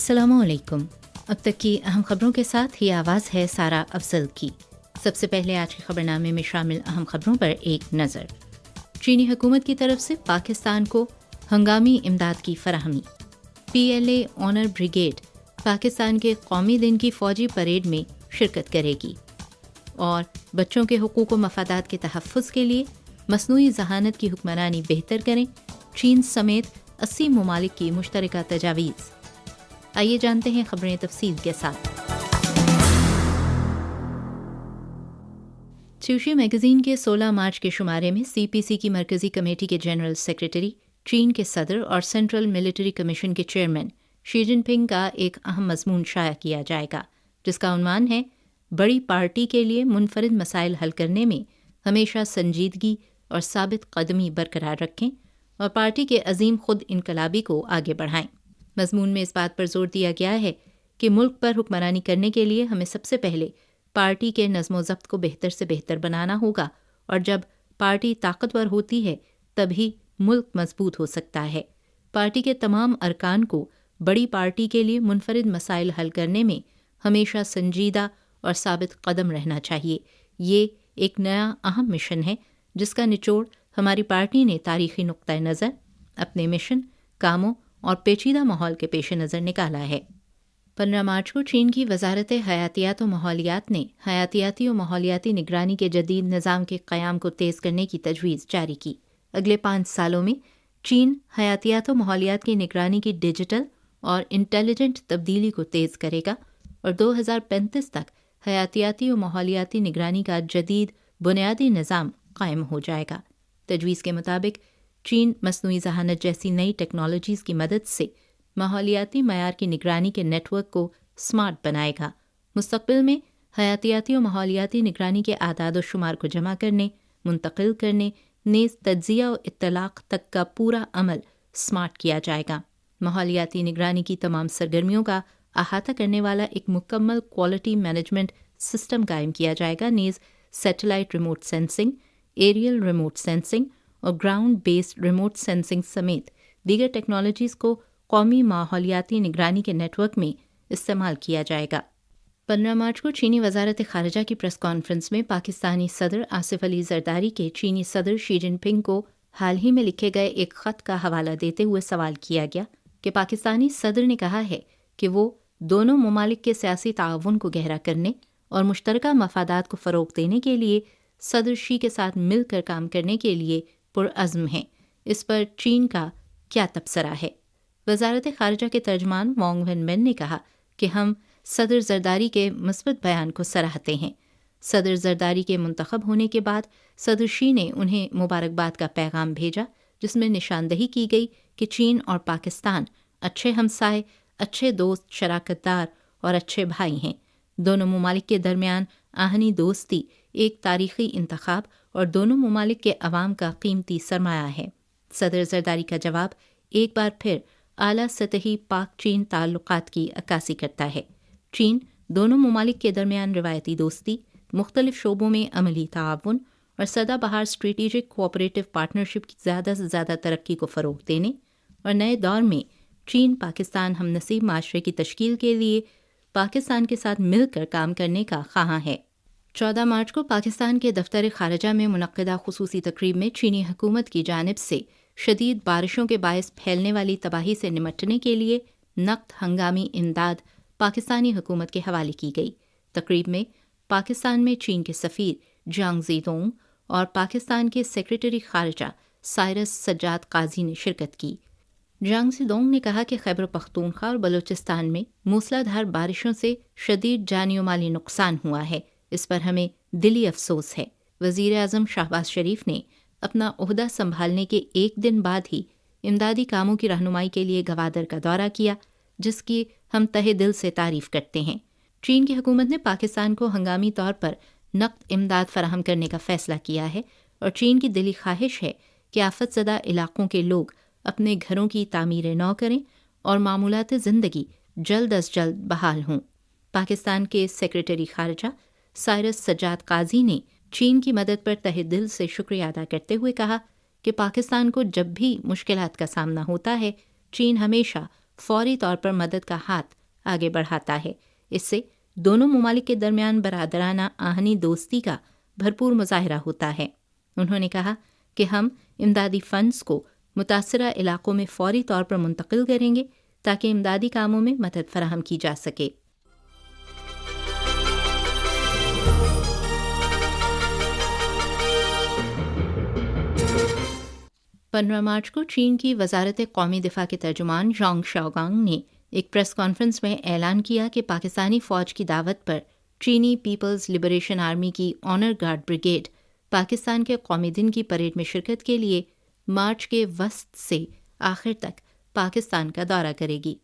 अस्सलामुअलैकुम। अब तक की अहम खबरों के साथ ही आवाज़ है सारा अफजल की। सबसे पहले आज के खबरनामे में शामिल अहम खबरों पर एक नज़र। चीनी हुकूमत की तरफ से पाकिस्तान को हंगामी इमदाद की फराहमी। PLA ऑनर ब्रिगेड पाकिस्तान के कौमी दिन की फ़ौजी परेड में शिरकत करेगी। और बच्चों के हुकूक व मफादात के तहफ़्फ़ुज़ के लिए मसनूई ज़हानत की हुक्मरानी बेहतर करें, चीन समेत 80 ममालिक की मुश्तरका तजावीज़। आइए जानते हैं खबरें तफसील के साथ। च्यूशी मैगज़ीन के 16 मार्च के शुमारे में CPC की मरकज़ी कमेटी के जनरल सेक्रेटरी, चीन के सदर और सेंट्रल मिलिट्री कमीशन के चेयरमैन शी जिनपिंग का एक अहम मज़मून शाया किया जाएगा, जिसका उन्वान है बड़ी पार्टी के लिए मुनफरिद मसाइल हल करने में हमेशा संजीदगी और साबित कदमी बरकरार रखें और पार्टी के अजीम खुद इनकलाबी को आगे बढ़ाएं। मज़मून में इस बात पर जोर दिया गया है कि मुल्क पर हुक्मरानी करने के लिए हमें सबसे पहले पार्टी के नज़्म ज़ब्त को बेहतर से बेहतर बनाना होगा, और जब पार्टी ताकतवर होती है तभी मुल्क मजबूत हो सकता है। पार्टी के तमाम अरकान को बड़ी पार्टी के लिए मुनफरिद मसाइल हल करने में हमेशा संजीदा और साबित कदम रहना चाहिए। ये एक नया अहम मिशन है जिसका निचोड़ हमारी पार्टी ने तारीख़ी नुक्ता नज़र, अपने मिशन, कामों और पेचीदा माहौल के पेश नज़र निकाला है। 15 मार्च को चीन की वजारत हयातियात व माहौलियात ने हयातियाती व माहौलियाती निगरानी के जदीद निज़ाम के क़याम को तेज़ करने की तजवीज़ जारी की। अगले 5 सालों में चीन हयातियात व माहौलियात की निगरानी की डिजिटल और इंटेलिजेंट तब्दीली को तेज़ करेगा और 2035 तक हयातियाती व माहौलियाती निगरानी का जदीद बुनियादी निज़ाम कायम हो जाएगा। तजवीज़ के मुताबिक चीन मसनूई ज़हानत जैसी नई टेक्नोलॉजीज़ की मदद से माहौलियाती मयार की निगरानी के नेटवर्क को स्मार्ट बनाएगा। मुस्तक़बिल में हयातियाती और माहौलियाती निगरानी के आदाद व शुमार को जमा करने, मुंतकिल करने, नेज़ तज्ज़िया और इत्तलाक़ तक का पूरा अमल स्मार्ट किया जाएगा। माहौलियाती निगरानी की तमाम सरगर्मियों का अहाता करने वाला एक मुकम्मल क्वालिटी मैनेजमेंट सिस्टम कायम किया जाएगा। नेज़ satellite remote sensing, aerial remote sensing और ग्राउंड बेस्ड रिमोट सेंसिंग समेत दीगर टेक्नोलॉजीज़ को कौमी माहौलियाती निगरानी के नेटवर्क में इस्तेमाल किया जाएगा। 15 मार्च को चीनी वजारत ख़ारिजा की प्रेस कॉन्फ्रेंस में पाकिस्तानी सदर आसिफ अली जरदारी के चीनी सदर शी जिनपिंग को हाल ही में लिखे गए एक ख़त का हवाला देते हुए सवाल किया गया कि पाकिस्तानी सदर ने कहा है कि वो दोनों ममालिक के सियासी ताउन को गहरा करने और मुश्तरका मफादात को फ़रोग़ देने के लिए सदर शी के साथ मिलकर काम करने के लिए पुरअज़्म हैं। इस पर चीन का क्या तबसरा है? वजारत ख़ारिजा के तर्जमान वांग वेनमेन ने कहा कि हम सदर जरदारी के मुस्बत बयान को सराहते हैं। सदर जरदारी के मुंतखब होने के बाद सदर शी ने उन्हें मुबारकबाद का पैगाम भेजा, जिसमें निशानदही की गई कि चीन और पाकिस्तान अच्छे हमसाए, अच्छे दोस्त, शराकतदार और अच्छे भाई हैं। दोनों ममालिक के दरमियान आहनी दोस्ती एक तारीख़ी इंतखाब और दोनों ममालिक के अवाम का कीमती सरमाया है। सदर जरदारी का जवाब एक बार फिर आला सतही पाक चीन ताल्लुकात की अक्कासी करता है। चीन दोनों ममालिक के दरमियान रिवायती दोस्ती, मुख्तलिफ शोबों में अमली ताआवुन और सदाबहार स्ट्रेटेजिक कोऑपरेटिव पार्टनरशिप की ज़्यादा से ज़्यादा तरक्की को फ़रोग़ देने और नए दौर में चीन पाकिस्तान हमनसीब माशरे की तश्कील के लिए पाकिस्तान के साथ मिलकर काम करने का ख़्वाहां है। 14 मार्च को पाकिस्तान के दफ्तर ख़ारिजा में मुनक़्क़दा ख़ुसूसी तक़रीब में चीनी हुकूमत की जानिब से शदीद बारिशों के बायस फैलने वाली तबाही से निमटने के लिए नक़द हंगामी इमदाद पाकिस्तानी हुकूमत के हवाले की गई। तक़रीब में पाकिस्तान में चीन के सफ़ीर जियांग ज़ीदोंग और पाकिस्तान के सेक्रेटरी ख़ारिजा साइरस सज्जाद काजी ने शिरकत की। जियांग ज़ीदोंग ने कहा कि खैबर पख्तूनख्वा और बलूचिस्तान में मूसलाधार बारिशों से शदीद जानी और माली नुकसान हुआ है। इस पर हमें दिली अफसोस है। वज़ीर आज़म शहबाज शरीफ ने अपना ओहदा संभालने के एक दिन बाद ही इमदादी कामों की रहनुमाई के लिए गवादर का दौरा किया, जिसकी हम तहे दिल से तारीफ़ करते हैं। चीन की हुकूमत ने पाकिस्तान को हंगामी तौर पर नक़द इमदाद फराहम करने का फ़ैसला किया है और चीन की दिली ख्वाहिश है कि आफतज़दा इलाक़ों के लोग अपने घरों की तामीर नौ करें और मामूलात ज़िंदगी जल्द अज जल्द बहाल हों। पाकिस्तान के सेक्रेटरी ख़ारिजा साइरस सज्जाद काजी ने चीन की मदद पर तहे दिल से शुक्रिया अदा करते हुए कहा कि पाकिस्तान को जब भी मुश्किलात का सामना होता है, चीन हमेशा فوری طور پر مدد کا ہاتھ آگے بڑھاتا ہے۔ اس سے دونوں ممالک کے درمیان برادرانہ آہنی دوستی کا بھرپور مظاہرہ ہوتا ہے۔ انہوں نے کہا کہ ہم امدادی فنڈز کو متاثرہ علاقوں میں فوری طور پر منتقل کریں گے تاکہ امدادی کاموں میں مدد فراہم کی جا سکے۔ 15 مارچ کو چین کی وزارت قومی دفاع کے ترجمان ژانگ شاؤگانگ نے ایک پریس کانفرنس میں اعلان کیا کہ پاکستانی فوج کی دعوت پر چینی پیپلز لبریشن آرمی کی آنر گارڈ بریگیڈ پاکستان کے قومی دن کی پریڈ میں شرکت کے لیے مارچ کے وسط سے آخر تک پاکستان کا دورہ کرے گی۔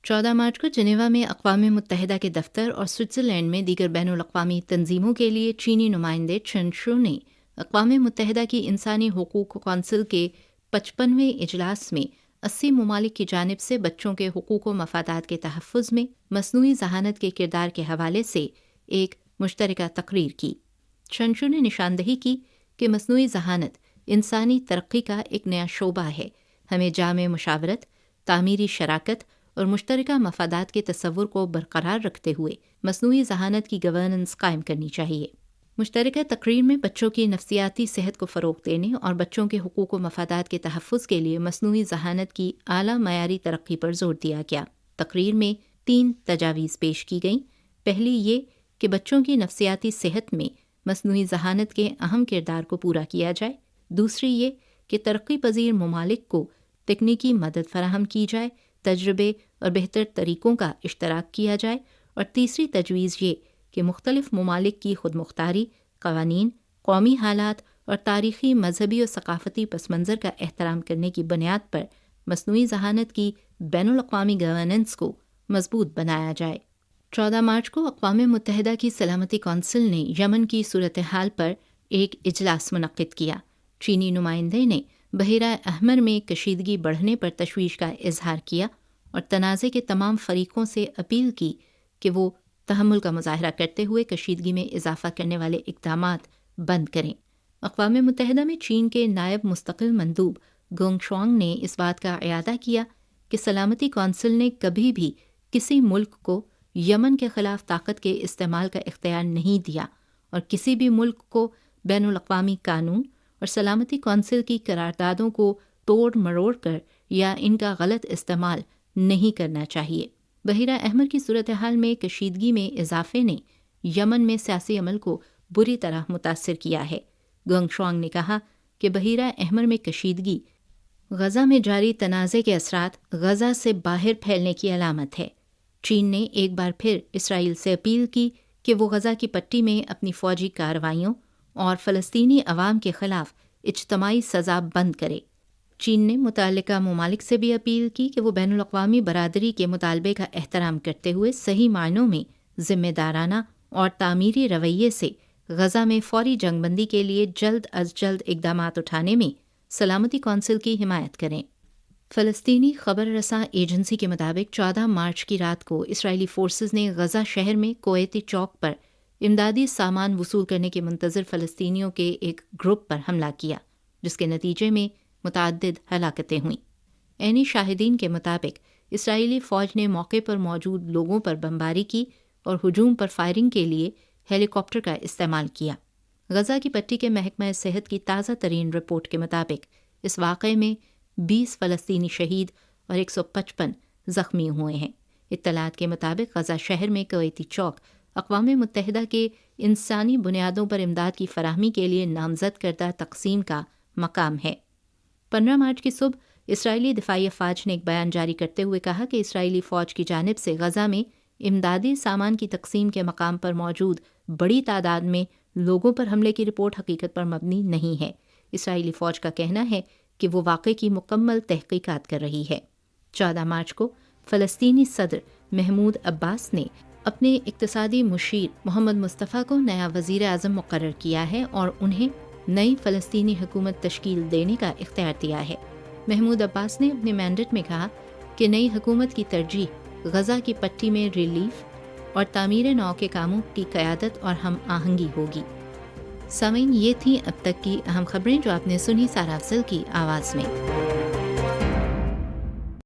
14 مارچ کو جنیوا میں اقوام متحدہ کے دفتر اور سوئٹزرلینڈ میں دیگر بین الاقوامی تنظیموں کے لیے چینی نمائندے چن شو نے اقوام متحدہ کی انسانی حقوق کونسل کے 55ویں اجلاس میں 80 ممالک کی جانب سے بچوں کے حقوق و مفادات کے تحفظ میں مصنوعی ذہانت کے کردار کے حوالے سے ایک مشترکہ تقریر کی۔ چن شو نے نشاندہی کی کہ مصنوعی ذہانت انسانی ترقی کا ایک نیا شعبہ ہے۔ ہمیں جامع مشاورت، تعمیری شراکت اور مشترکہ مفادات کے تصور کو برقرار رکھتے ہوئے مصنوعی ذہانت کی گورننس قائم کرنی چاہیے۔ مشترکہ تقریر میں بچوں کی نفسیاتی صحت کو فروغ دینے اور بچوں کے حقوق و مفادات کے تحفظ کے لیے مصنوعی ذہانت کی اعلیٰ معیاری ترقی پر زور دیا گیا۔ تقریر میں 3 تجاویز پیش کی گئیں۔ پہلی یہ کہ بچوں کی نفسیاتی صحت میں مصنوعی ذہانت کے اہم کردار کو پورا کیا جائے، دوسری یہ کہ ترقی پذیر ممالک کو تکنیکی مدد فراہم کی جائے، تجربے اور بہتر طریقوں کا اشتراک کیا جائے، اور تیسری تجویز یہ کہ مختلف ممالک کی خود مختاری، قوانین، قومی حالات اور تاریخی، مذہبی اور ثقافتی پس منظر کا احترام کرنے کی بنیاد پر مصنوعی ذہانت کی بین الاقوامی گورننس کو مضبوط بنایا جائے۔ 14 مارچ کو اقوام متحدہ کی سلامتی کونسل نے یمن کی صورتحال پر ایک اجلاس منعقد کیا۔ چینی نمائندے نے بحیرہ احمر میں کشیدگی بڑھنے پر تشویش کا اظہار کیا اور تنازع کے تمام فریقوں سے اپیل کی کہ وہ تحمل کا مظاہرہ کرتے ہوئے کشیدگی میں اضافہ کرنے والے اقدامات بند کریں۔ اقوام متحدہ میں چین کے نائب مستقل مندوب گونگ شوانگ نے اس بات کا اعادہ کیا کہ سلامتی کونسل نے کبھی بھی کسی ملک کو یمن کے خلاف طاقت کے استعمال کا اختیار نہیں دیا اور کسی بھی ملک کو بین الاقوامی قانون اور سلامتی کونسل کی قراردادوں کو توڑ مروڑ کر یا ان کا غلط استعمال نہیں کرنا چاہیے۔ بحیرہ احمر کی صورتحال میں کشیدگی میں اضافے نے یمن میں سیاسی عمل کو بری طرح متاثر کیا ہے۔ گونگ شوانگ نے کہا کہ بحیرہ احمر میں کشیدگی غزہ میں جاری تنازع کے اثرات غزہ سے باہر پھیلنے کی علامت ہے۔ چین نے ایک بار پھر اسرائیل سے اپیل کی کہ وہ غزہ کی پٹی میں اپنی فوجی کارروائیوں اور فلسطینی عوام کے خلاف اجتماعی سزا بند کرے۔ چین نے متعلقہ ممالک سے بھی اپیل کی کہ وہ بین الاقوامی برادری کے مطالبے کا احترام کرتے ہوئے صحیح معنوں میں ذمہ دارانہ اور تعمیری رویے سے غزہ میں فوری جنگ بندی کے لیے جلد از جلد اقدامات اٹھانے میں سلامتی کونسل کی حمایت کریں۔ فلسطینی خبر رساں ایجنسی کے مطابق 14 مارچ کی رات کو اسرائیلی فورسز نے غزہ شہر میں کویتی چوک پر امدادی سامان وصول کرنے کے منتظر فلسطینیوں کے ایک گروپ پر حملہ کیا، جس کے نتیجے میں متعدد ہلاکتیں ہوئیں۔ عینی شاہدین کے مطابق اسرائیلی فوج نے موقع پر موجود لوگوں پر بمباری کی اور ہجوم پر فائرنگ کے لیے ہیلی کاپٹر کا استعمال کیا۔ غزہ کی پٹی کے محکمہ صحت کی تازہ ترین رپورٹ کے مطابق اس واقعے میں 20 فلسطینی شہید اور 155 زخمی ہوئے ہیں۔ اطلاعات کے مطابق غزہ شہر میں کویتی چوک اقوام متحدہ کے انسانی بنیادوں پر امداد کی فراہمی کے لیے نامزد کردہ تقسیم کا مقام ہے۔ 15 مارچ کی صبح اسرائیلی دفاعی افواج نے ایک بیان جاری کرتے ہوئے کہا کہ اسرائیلی فوج کی جانب سے غزہ میں امدادی سامان کی تقسیم کے مقام پر موجود بڑی تعداد میں لوگوں پر حملے کی رپورٹ حقیقت پر مبنی نہیں ہے۔ اسرائیلی فوج کا کہنا ہے کہ وہ واقعے کی مکمل تحقیقات کر رہی ہے۔ 14 مارچ کو فلسطینی صدر محمود عباس نے اپنے اقتصادی مشیر محمد مصطفیٰ کو نیا وزیر اعظم مقرر کیا ہے اور انہیں نئی فلسطینی حکومت تشکیل دینے کا اختیار دیا ہے۔ محمود عباس نے اپنے مینڈیٹ میں کہا کہ نئی حکومت کی ترجیح غزہ کی پٹی میں ریلیف اور تعمیر نو کے کاموں کی قیادت اور ہم آہنگی ہوگی۔ سامعین، یہ تھیں اب تک کی اہم خبریں جو آپ نے سنی سارا افضل کی آواز میں۔